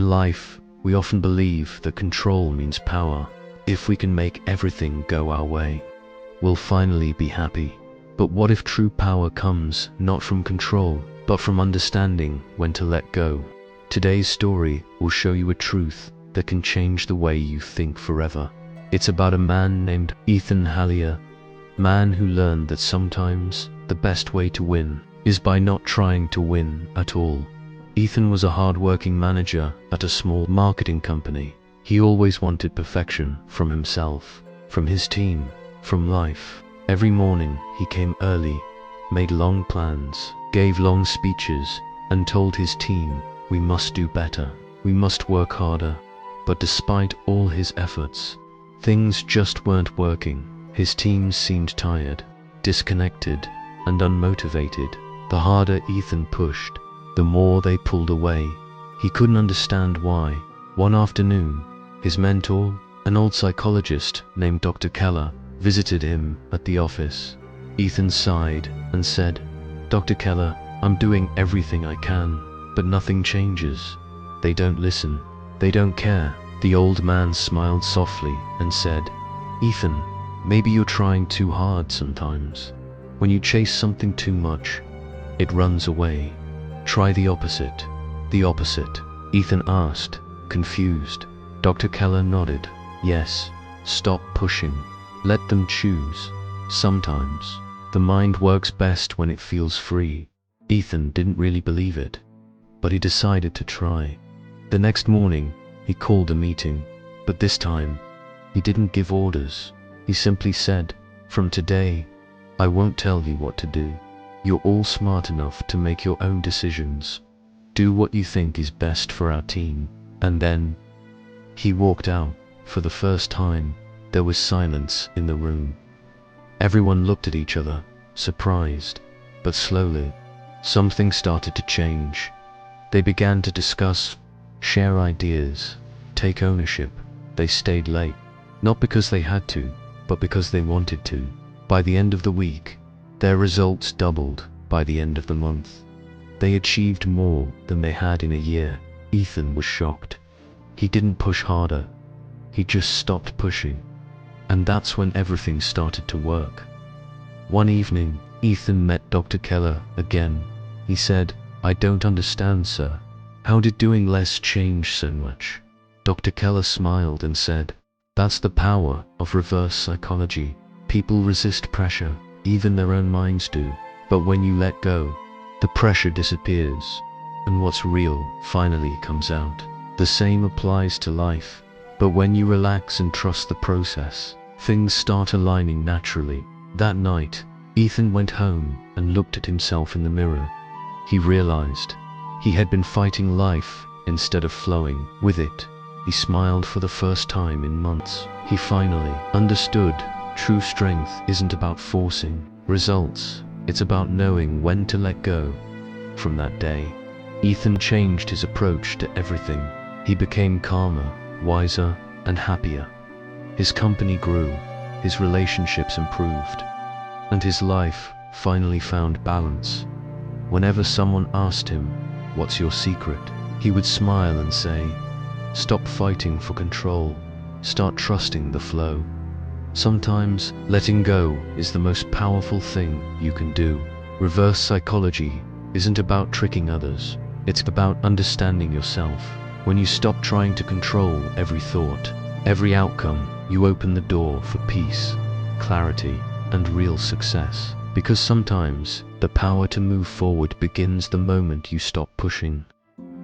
In life, we often believe that control means power. If we can make everything go our way, we'll finally be happy. But what if true power comes not from control, but from understanding when to let go? Today's story will show you a truth that can change the way you think forever. It's about a man named Ethan Hallier, man who learned that sometimes the best way to win is by not trying to win at all. Ethan was a hard-working manager at a small marketing company. He always wanted perfection from himself, from his team, from life. Every morning he came early, made long plans, gave long speeches, and told his team, "We must do better, we must work harder." But despite all his efforts, things just weren't working. His team seemed tired, disconnected, and unmotivated. The harder Ethan pushed, the more they pulled away. He couldn't understand why. One afternoon, his mentor, an old psychologist named Dr. Keller, visited him at the office. Ethan sighed and said, "Dr. Keller, I'm doing everything I can, but nothing changes. They don't listen. They don't care." The old man smiled softly and said, "Ethan, maybe you're trying too hard sometimes. When you chase something too much, it runs away. Try the opposite." "The opposite?" Ethan asked, confused. Dr. Keller nodded. "Yes, stop pushing. Let them choose. Sometimes, the mind works best when it feels free." Ethan didn't really believe it, but he decided to try. The next morning, he called a meeting, but this time, he didn't give orders. He simply said, "From today, I won't tell you what to do. You're all smart enough to make your own decisions. Do what you think is best for our team." And then, he walked out. For the first time, there was silence in the room. Everyone looked at each other, surprised, but slowly, something started to change. They began to discuss, share ideas, take ownership. They stayed late, not because they had to, but because they wanted to. By the end of the week, their results doubled. By the end of the month, they achieved more than they had in a year. Ethan was shocked. He didn't push harder, he just stopped pushing. And that's when everything started to work. One evening, Ethan met Dr. Keller again. He said, "I don't understand, sir. How did doing less change so much?" Dr. Keller smiled and said, "That's the power of reverse psychology. People resist pressure, even their own minds do. But when you let go, the pressure disappears, and what's real finally comes out." The same applies to life. But when you relax and trust the process, things start aligning naturally. That night, Ethan went home and looked at himself in the mirror. He realized he had been fighting life instead of flowing with it. He smiled for the first time in months. He finally understood true strength isn't about forcing results. It's about knowing when to let go. From that day, Ethan changed his approach to everything. He became calmer, wiser, and happier. His company grew, his relationships improved, and his life finally found balance. Whenever someone asked him, "What's your secret?" he would smile and say, "Stop fighting for control. Start trusting the flow." Sometimes, letting go is the most powerful thing you can do. Reverse psychology isn't about tricking others. It's about understanding yourself. When you stop trying to control every thought, every outcome, you open the door for peace, clarity, and real success. Because sometimes, the power to move forward begins the moment you stop pushing.